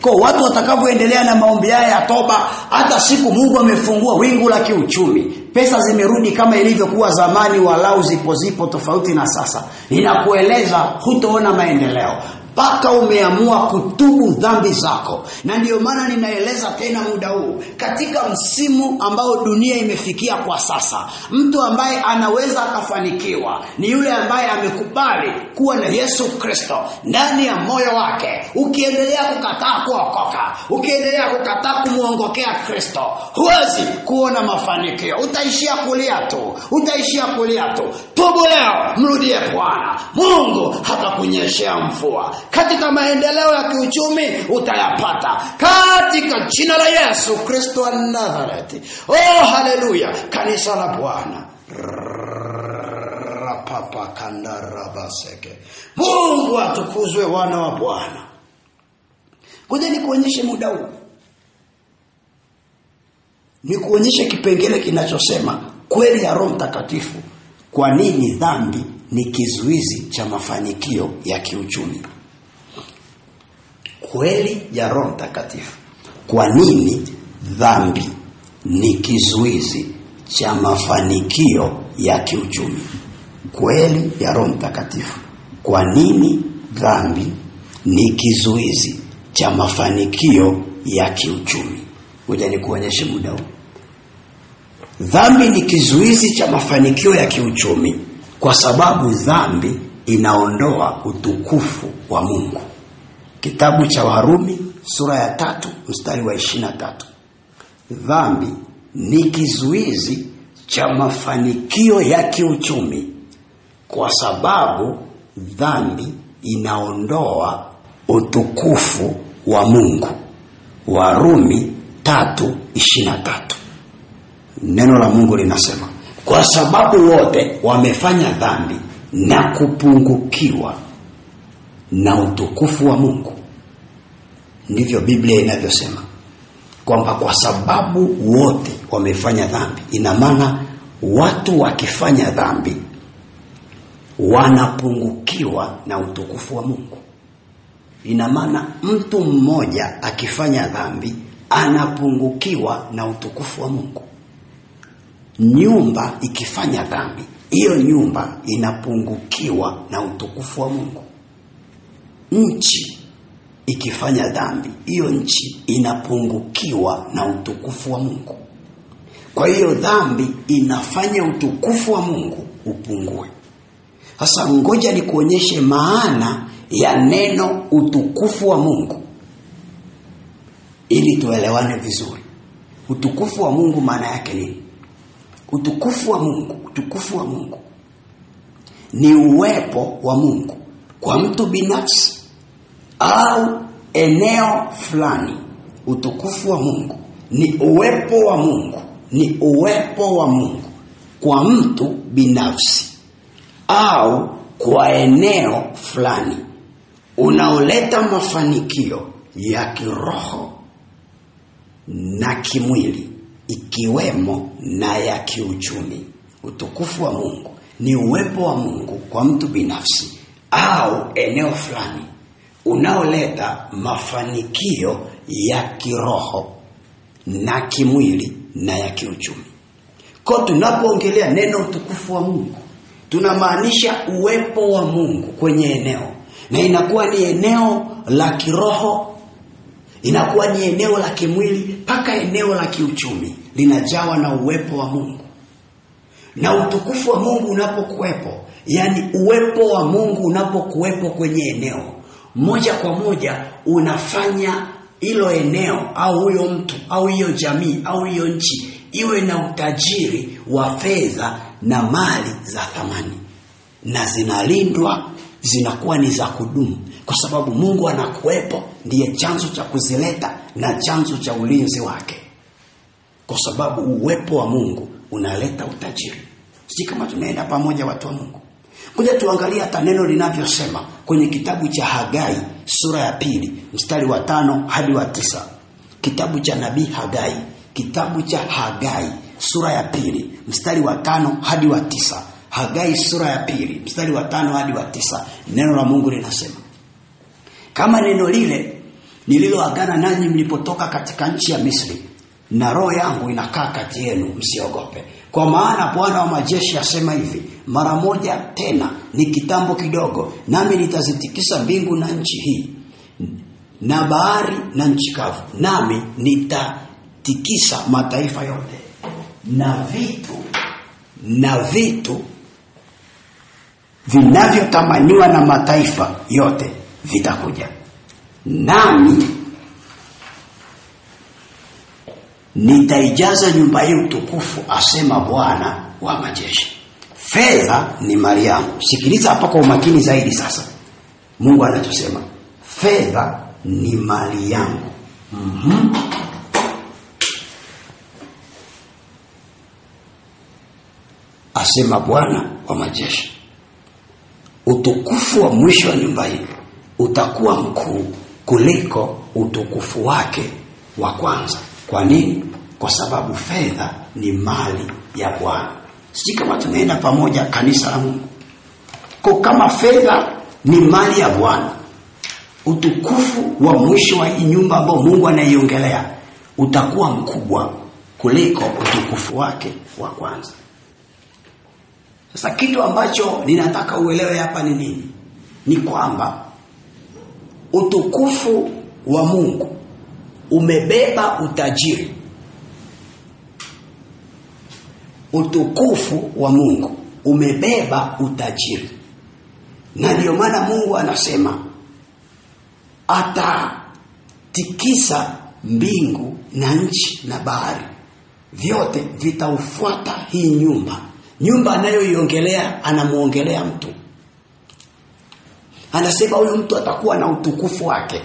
Kwa watu watakavyoendelea na maombi haya ya toba, hata siku Mungu amefungua wingu la kiuchumi, pesa zimerudi kama ilivyokuwa zamani, walau zipo tofauti na sasa, ninakueleza hutoona maendeleo mpaka umeamua kutubu dhambi zako. Na ndio maana ninaeleza tena muda huu, katika msimu ambao dunia imefikia kwa sasa, mtu ambaye anaweza akafanikiwa ni yule ambaye amekubali kuwa na Yesu Kristo ndani ya moyo wake. Ukiendelea kukataa kuokoka, ukiendelea kukataa kumuongokea Kristo, huwezi kuona mafanikio. Utaishia kulia tu. Tubu leo, mrudie Bwana. Mungu hatakunyeshea mvua. Katika maendeleo ya kiuchumi utayapata katika jina la Yesu Kristo wa Nazareti. Oh, haleluya, kanisa la Bwana. Rapapa kandarabaseke. Mungu atukuzwe, wana wa Bwana. Ngoja nikuonyeshe muda huu, nikuonyeshe kipengele kinachosema kweli ya Roho Mtakatifu, kwa nini dhambi ni kizuizi cha mafanikio ya kiuchumi. Kweli ya Roho Mtakatifu, kwa nini dhambi ni kizuizi cha mafanikio ya kiuchumi. Kweli ya Roho Mtakatifu, kwa nini dhambi ni kizuizi cha mafanikio ya kiuchumi. Ngoja nikuonyeshe muda huu. Dhambi ni kizuizi cha mafanikio ya kiuchumi kwa sababu dhambi inaondoa utukufu wa Mungu. Kitabu cha Warumi sura ya 3 mstari wa 23. Dhambi ni kizuizi cha mafanikio ya kiuchumi kwa sababu dhambi inaondoa utukufu wa Mungu. Warumi 3:23. Neno la Mungu linasema, kwa sababu wote wamefanya dhambi na kupungukiwa na utukufu wa Mungu. Ndivyo Biblia inavyosema. kwamba kwa sababu wote wamefanya dhambi. Ina maana watu wakifanya dhambi wanapungukiwa na utukufu wa Mungu. Ina maana mtu mmoja akifanya dhambi anapungukiwa na utukufu wa Mungu. Nyumba ikifanya dhambi, hiyo nyumba inapungukiwa na utukufu wa Mungu. Nchi ikifanya dhambi, hiyo nchi inapungukiwa na utukufu wa Mungu. Kwa hiyo dhambi inafanya utukufu wa Mungu upungue. Sasa ngoja nikuonyeshe maana ya neno utukufu wa Mungu ili tuelewane vizuri. Utukufu wa Mungu maana yake nini? Utukufu wa Mungu ni uwepo wa Mungu kwa mtu binafsi au eneo fulani. Utukufu wa Mungu ni uwepo wa Mungu, ni uwepo wa Mungu kwa mtu binafsi au kwa eneo fulani, unaoleta mafanikio ya kiroho na kimwili, ikiwemo na ya kiuchumi. Utukufu wa Mungu ni uwepo wa Mungu kwa mtu binafsi au eneo fulani, unaoleta mafanikio ya kiroho na kimwili na ya kiuchumi. Kwa tunapoongelea neno utukufu wa Mungu, tunamaanisha uwepo wa Mungu kwenye eneo, na inakuwa ni eneo la kiroho, inakuwa ni eneo la kimwili, mpaka eneo la kiuchumi linajawa na uwepo wa Mungu. Na utukufu wa Mungu unapokuwepo, yani uwepo wa Mungu unapokuwepo kwenye eneo, moja kwa moja unafanya hilo eneo au huyo mtu au hiyo jamii au hiyo nchi iwe na utajiri wa fedha na mali za thamani, na zinalindwa, zinakuwa ni za kudumu, kwa sababu Mungu anakuwepo, ndiye chanzo cha kuzileta na chanzo cha ulinzi wake. Kwa sababu uwepo wa Mungu unaleta utajiri. Si kama tunaenda pamoja watu wa Mungu? Ngoja tuangalie hata neno linavyosema kwenye kitabu cha Hagai sura ya 2 mstari wa 5 hadi wa 9. Kitabu cha nabii Hagai, kitabu cha Hagai sura ya 2 mstari wa 5 hadi wa 9. Hagai sura ya 2 mstari wa 5 hadi wa 9. Neno la Mungu linasema, kama neno lile nililoagana nanyi mlipotoka katika nchi ya Misri, na roho yangu inakaa kati yenu, msiogope. Kwa maana Bwana wa majeshi asema hivi, mara moja tena, ni kitambo kidogo, nami nitazitikisa mbingu na nchi hii na bahari na nchi kavu, nami nitatikisa mataifa yote, na vitu vinavyotamaniwa na mataifa yote vitakuja, nami nitaijaza nyumba hii utukufu, asema Bwana wa majeshi. Fedha ni mali yangu. Sikiliza hapa kwa umakini zaidi sasa. Mungu anachosema, fedha ni mali yangu. Asema Bwana wa majeshi. Utukufu wa mwisho wa nyumba hii utakuwa mkuu kuliko utukufu wake wa kwanza. Kwa nini? Kwa sababu fedha ni mali ya Bwana. Sisi kama tunaenda pamoja kanisa la Mungu. Kwa kama fedha ni mali ya Bwana, utukufu wa mwisho wa hii nyumba ambao Mungu anaiongelea utakuwa mkubwa kuliko utukufu wake wa kwanza. Sasa kitu ambacho ninataka uelewe hapa ni nini? Ni kwamba utukufu wa Mungu umebeba utajiri. Utukufu wa Mungu umebeba utajiri. Na ndio maana Mungu anasema atatikisa mbingu na nchi na bahari, vyote vitaufuata hii nyumba. Nyumba anayoiongelea, anamuongelea mtu. Anasema huyu mtu atakuwa na utukufu wake.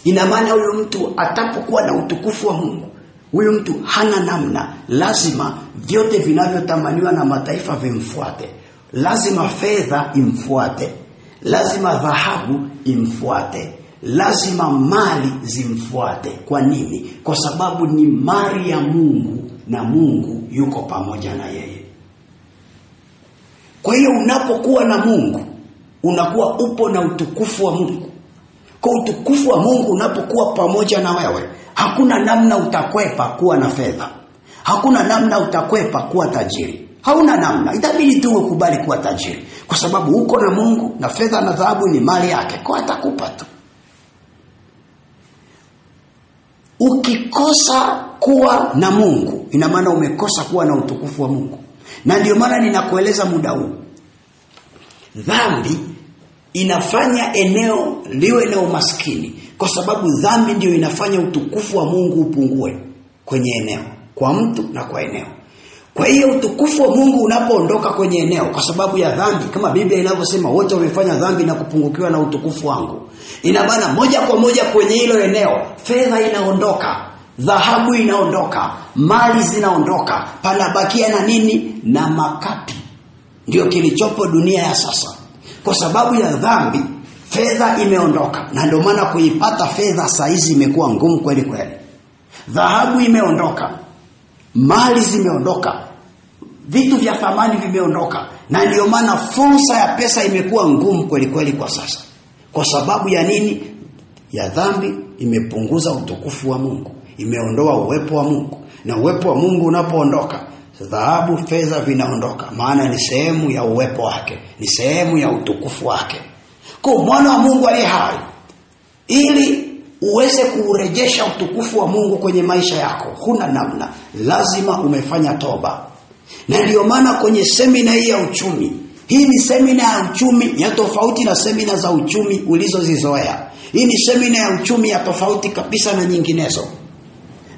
Ina maana huyu mtu atapokuwa na utukufu wa Mungu, huyu mtu hana namna, lazima vyote vinavyotamaniwa na mataifa vimfuate. Lazima fedha imfuate, lazima dhahabu imfuate, lazima mali zimfuate. Kwa nini? Kwa sababu ni mali ya Mungu na Mungu yuko pamoja na yeye. Kwa hiyo unapokuwa na Mungu, unakuwa upo na utukufu wa Mungu. Kwa utukufu wa Mungu unapokuwa pamoja na wewe, hakuna namna utakwepa kuwa na fedha. Hakuna namna utakwepa kuwa tajiri. Hauna namna. Itabidi tu ukubali kuwa tajiri. Kwa sababu uko na Mungu na fedha na dhahabu ni mali yake. Kwa atakupa tu. Ukikosa kuwa na Mungu, ina maana umekosa kuwa na utukufu wa Mungu. Na ndio maana ninakueleza muda huu. Dhambi inafanya eneo liwe na umaskini, kwa sababu dhambi ndio inafanya utukufu wa Mungu upungue kwenye eneo, kwa mtu na kwa eneo. Kwa hiyo utukufu wa Mungu unapoondoka kwenye eneo kwa sababu ya dhambi, kama Biblia inavyosema wote wamefanya dhambi na kupungukiwa na utukufu wangu, ina maana moja kwa moja kwenye hilo eneo fedha inaondoka, dhahabu inaondoka, mali zinaondoka, panabakia na nini? Na makapi. Ndio kilichopo dunia ya sasa. Kwa sababu ya dhambi fedha imeondoka, na ndio maana kuipata fedha saizi imekuwa ngumu kweli kweli. Dhahabu imeondoka, mali zimeondoka, vitu vya thamani vimeondoka, na ndio maana fursa ya pesa imekuwa ngumu kweli kweli kwa sasa. Kwa sababu ya nini? Ya dhambi imepunguza utukufu wa Mungu, imeondoa uwepo wa Mungu. Na uwepo wa Mungu unapoondoka, dhahabu, fedha vinaondoka, maana ni sehemu ya uwepo wake, ni sehemu ya utukufu wake. Kwa mwana wa Mungu aliye hai, ili uweze kurejesha utukufu wa Mungu kwenye maisha yako, huna namna, lazima umefanya toba. Na ndio maana kwenye semina hii ya uchumi, hii ni semina ya uchumi ya tofauti na semina za uchumi ulizozizoea. Hii ni semina ya uchumi ya tofauti kabisa na nyinginezo.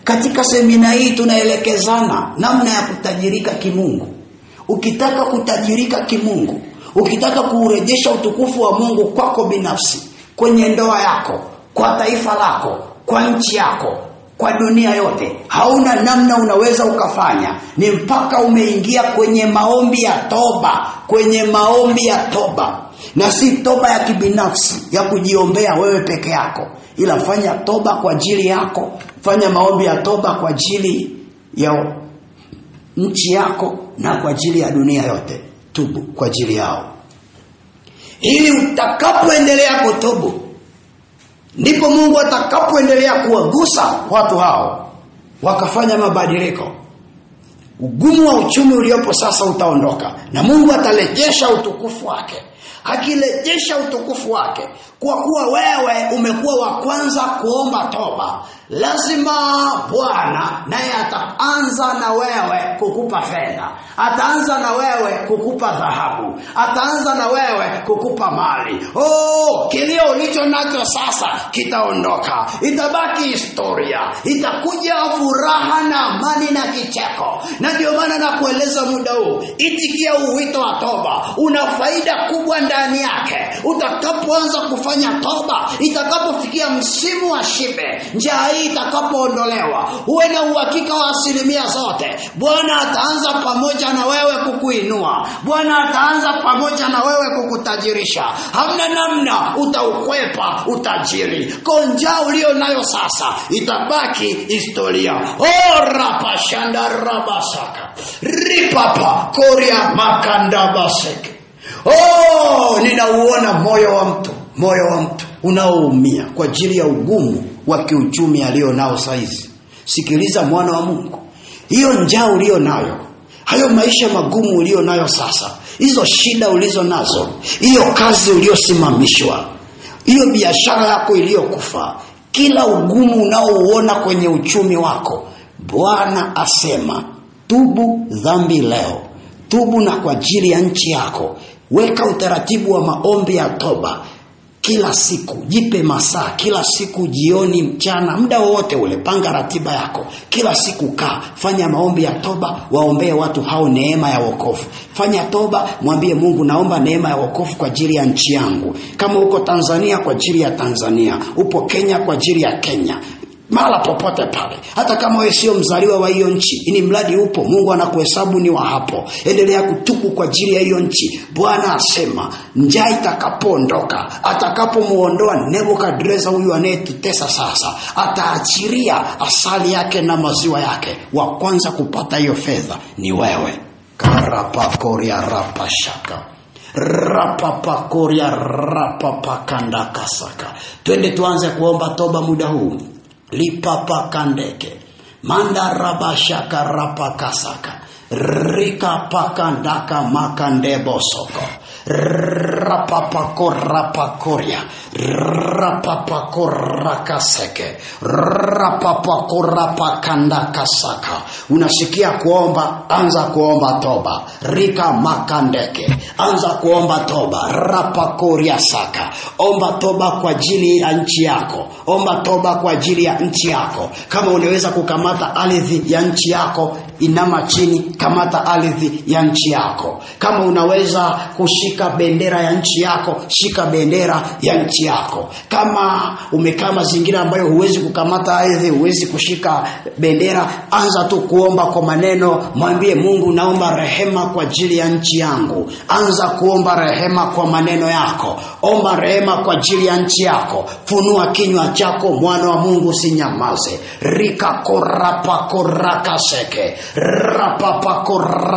Katika semina hii tunaelekezana namna ya kutajirika kimungu. Ukitaka kutajirika kimungu, ukitaka kurejesha utukufu wa Mungu kwako binafsi, kwenye ndoa yako, kwa taifa lako, kwa nchi yako, kwa dunia yote, hauna namna unaweza ukafanya, ni mpaka umeingia kwenye maombi ya toba, kwenye maombi ya toba. Na si toba ya kibinafsi ya kujiombea wewe peke yako, ila fanya toba kwa ajili yako, fanya maombi ya toba kwa ajili ya nchi yako na kwa ajili ya dunia yote. Tubu kwa ajili yao, ili utakapoendelea kutubu, ndipo Mungu atakapoendelea kuwagusa watu hao wakafanya mabadiliko. Ugumu wa uchumi uliopo sasa utaondoka, na Mungu atarejesha utukufu wake. Akirejesha utukufu wake, kwa kuwa wewe umekuwa wa kwanza kuomba toba, lazima Bwana naye ataanza na wewe kukupa fedha, ataanza na wewe kukupa dhahabu, ataanza na wewe kukupa mali. Kilio ulicho nacho sasa kitaondoka, itabaki historia, itakuja furaha na amani na kicheko. Na ndio maana nakueleza muda huu, itikia uwito wa toba, una faida kubwa ndani yake. Utakapoanza kufanya toba, itakapofikia msimu wa shibe, njaa hii itakapoondolewa, uwe na uhakika wa 100% zote, Bwana ataanza pamoja na wewe kukuinua, Bwana ataanza pamoja na wewe kukutajirisha. Hamna namna utaukwepa utajiri. Kwa njaa ulio nayo sasa itabaki historia. Rapashanda rabasaka ripapa koria makandabaseke. Ninauona moyo wa mtu unaoumia kwa ajili ya ugumu wa kiuchumi alio nao saizi. Sikiliza mwana wa Mungu, hiyo njaa ulio nayo, hayo maisha magumu ulio nayo sasa, hizo shida ulizo nazo, hiyo kazi uliosimamishwa, hiyo biashara yako iliyokufa, kila ugumu unaouona kwenye uchumi wako, Bwana asema tubu dhambi leo. Tubu, na kwa ajili ya nchi yako weka utaratibu wa maombi ya toba kila siku. Jipe masaa kila siku, jioni, mchana, muda wote ule, panga ratiba yako. Kila siku fanya maombi ya toba, waombee watu hao neema ya wokovu. Fanya toba, mwambie Mungu, naomba neema ya wokovu kwa ajili ya nchi yangu. Kama uko Tanzania, kwa ajili ya Tanzania. Upo Kenya, kwa ajili ya Kenya. Mahala popote pale, hata kama wewe sio mzaliwa wa hiyo nchi, ini mradi upo, Mungu anakuhesabu ni wa hapo. Endelea kutubu kwa ajili ya hiyo nchi. Bwana asema njaa itakapoondoka, atakapomuondoa Nebukadreza huyu anayetutesa sasa, ataachiria asali yake na maziwa yake. Wa kwanza kupata hiyo fedha ni wewe. Karapakoria rapashaka, rapapakoria rapapakandakasaka. Twende tuanze kuomba toba muda huu. Lipapakandeke manda rabashaka rapakasaka rikapakandaka makandebosoko rapapakorapakoria rapapakorakaseke rapapakorapakandakasaka. Unasikia kuomba, anza kuomba toba. Rika makandeke, anza kuomba toba. Rapakoria saka, omba toba kwa ajili ya nchi yako. Omba toba kwa ajili ya nchi yako. Kama unaweza kukamata ardhi ya nchi yako, inama chini, kamata ardhi ya nchi yako. Kama unaweza kushika bendera ya nchi yako, shika bendera ya nchi yako. Kama umekaa mazingira ambayo huwezi kukamata ardhi, huwezi kushika bendera, anza tu kuomba kwa maneno. Mwambie Mungu, naomba rehema kwa ajili ya nchi yangu. Anza kuomba rehema kwa maneno yako. Omba rehema kwa ajili ya nchi yako. Funua kinywa chako, mwana wa Mungu, usinyamaze. Rika korapakorakaseke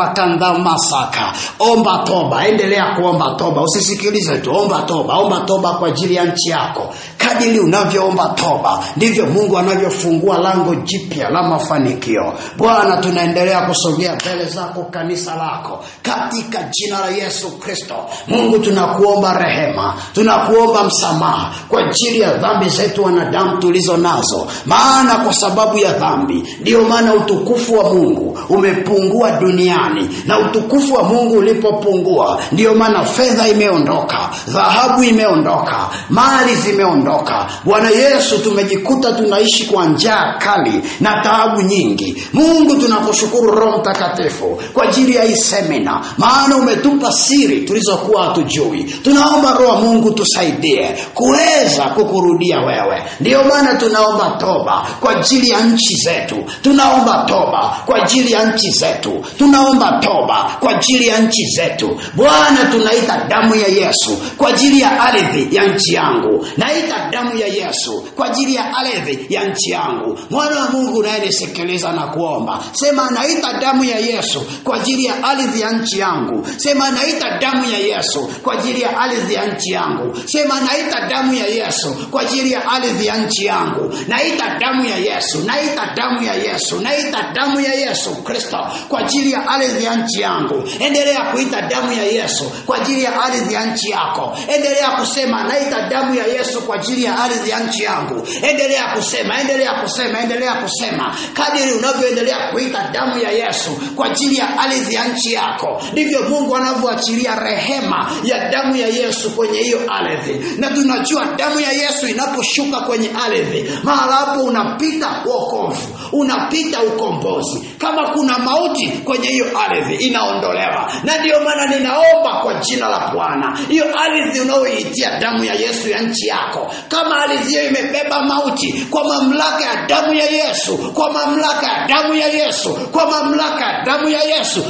rapapakorakandamasaka. Omba toba, endelea kuomba toba. Usisikilize tu, omba toba. Omba toba kwa ajili ya nchi yako. Kadiri unavyoomba toba, ndivyo Mungu anavyofungua lango jipya la mafanikio. Bwana, tunaendelea kusogea mbele zako, kanisa lako, katika jina la Yesu Kristo. Mungu, tunakuomba rehema, tunakuomba msamaha kwa ajili ya dhambi zetu wanadamu tulizo nazo. Maana kwa sababu ya dhambi, ndio maana utukufu wa Mungu umepungua duniani. Na utukufu wa Mungu ulipopungua, ndio maana fedha imeondoka, dhahabu imeondoka, mali zimeondoka. Bwana Yesu, tumejikuta tunaishi kwa njaa kali na taabu nyingi. Mungu, tunakushukuru Roho Mtakatifu kwa ajili ya hii semina, maana umetupa siri tulizokuwa hatujui. Tunaomba Roho Mungu tusaidie kuweza kukurudia wewe. Ndio maana tunaomba toba kwa ajili ya nchi zetu. Tunaomba toba kwa ajili ya nchi zetu. Tunaomba toba kwa ajili ya nchi zetu. Bwana, tunaita damu ya Yesu kwa ajili ya ardhi ya nchi yangu. Naita damu ya Yesu kwa ajili ya ardhi ya nchi yangu. Mwana wa Mungu unayenisikiliza na kuomba, sema naita damu ya Yesu kwa ajili ya ardhi ya nchi yangu. Sema naita damu ya Yesu kwa ajili ya ardhi ya nchi yangu. Sema naita damu ya Yesu kwa ajili ya ardhi ya nchi yangu. Naita damu ya Yesu, naita damu ya Yesu, naita damu ya Yesu Kristo kwa ajili ya ardhi ya nchi yangu. Endelea kuita damu ya Yesu kwa ajili ya ardhi ya nchi yako. Endelea kusema naita damu ya Yesu kwa ajili ya ardhi ya nchi yangu. Endelea kusema, endelea kusema, endelea kusema. Kadiri unavyoendelea kuita damu ya Yesu kwa ajili ya ardhi ya nchi yako, ndivyo Mungu anavyoachilia rehema ya damu ya Yesu kwenye hiyo ardhi. Na tunajua damu ya Yesu inaposhuka kwenye ardhi, mahala hapo unapita wokovu, unapita ukombozi. Kama kuna mauti kwenye hiyo ardhi, inaondolewa. Na ndio maana ninaomba kwa jina la Bwana, hiyo ardhi unaoitia damu ya Yesu ya nchi yako, kama ardhi hiyo imebeba mauti, kwa mamlaka ya damu ya Yesu, kwa mamlaka ya damu ya Yesu, kwa mamlaka ya damu ya Yesu,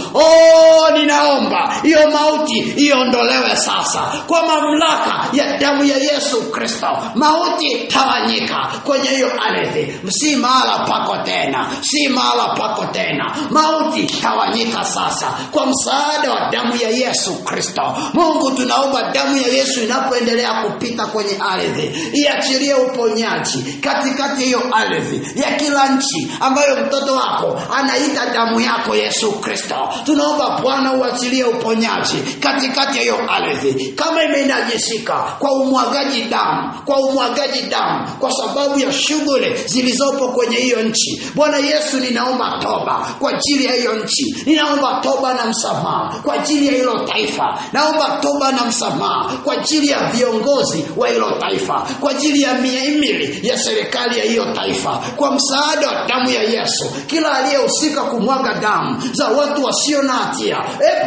ninaomba hiyo mauti iondolewe sasa kwa mamlaka ya damu ya Yesu Kristo. Mauti tawanyika kwenye hiyo ardhi, si mahala pako tena, si mahala pako tena. Mauti tawanyika sasa kwa msaada wa damu ya Yesu Kristo. Mungu, tunaomba damu ya Yesu inapoendelea kupita kwenye ardhi, iachilie uponyaji katikati hiyo ardhi ya kila nchi ambayo mtoto wako anaita damu yako Yesu Kristo. Tunaomba Bwana uachilie uponyaji katikati ya hiyo ardhi, kama imenajisika kwa umwagaji damu, kwa umwagaji damu, kwa sababu ya shughuli zilizopo kwenye hiyo nchi. nchi. Bwana Yesu, ninaomba toba kwa ajili ya hiyo nchi. Ninaomba toba na msamaha kwa ajili ya hilo taifa. Naomba toba na msamaha kwa ajili ya viongozi wa hilo taifa, kwa ajili ya mihimili ya serikali ya hiyo taifa, kwa msaada wa damu ya Yesu. Kila aliyehusika kumwaga damu za watu wasio na hatia,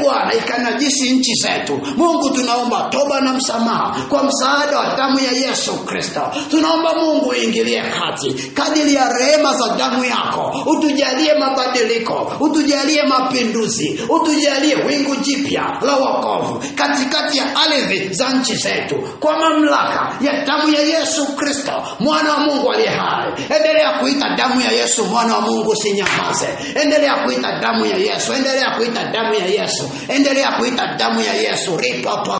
Bwana, ikanajisi nchi zetu. Mungu, tunaomba toba na msamaha kwa msaada wa damu ya Yesu Kristo. Tunaomba Mungu uingilie kati kadiri ya rehema za damu yako. Utujalie mabadiliko, utujalie mapinduzi, utujalie wingu jipya la wokovu katikati ya ardhi za nchi zetu, kwa mamlaka ya damu ya Yesu Kristo, mwana wa Mungu aliye hai. Endelea kuita damu ya Yesu, mwana wa Mungu, usinyamaze. Endelea kuita damu ya Yesu, endelea kuita damu ya Yesu, endelea kuita damu ya Yesu. Ripa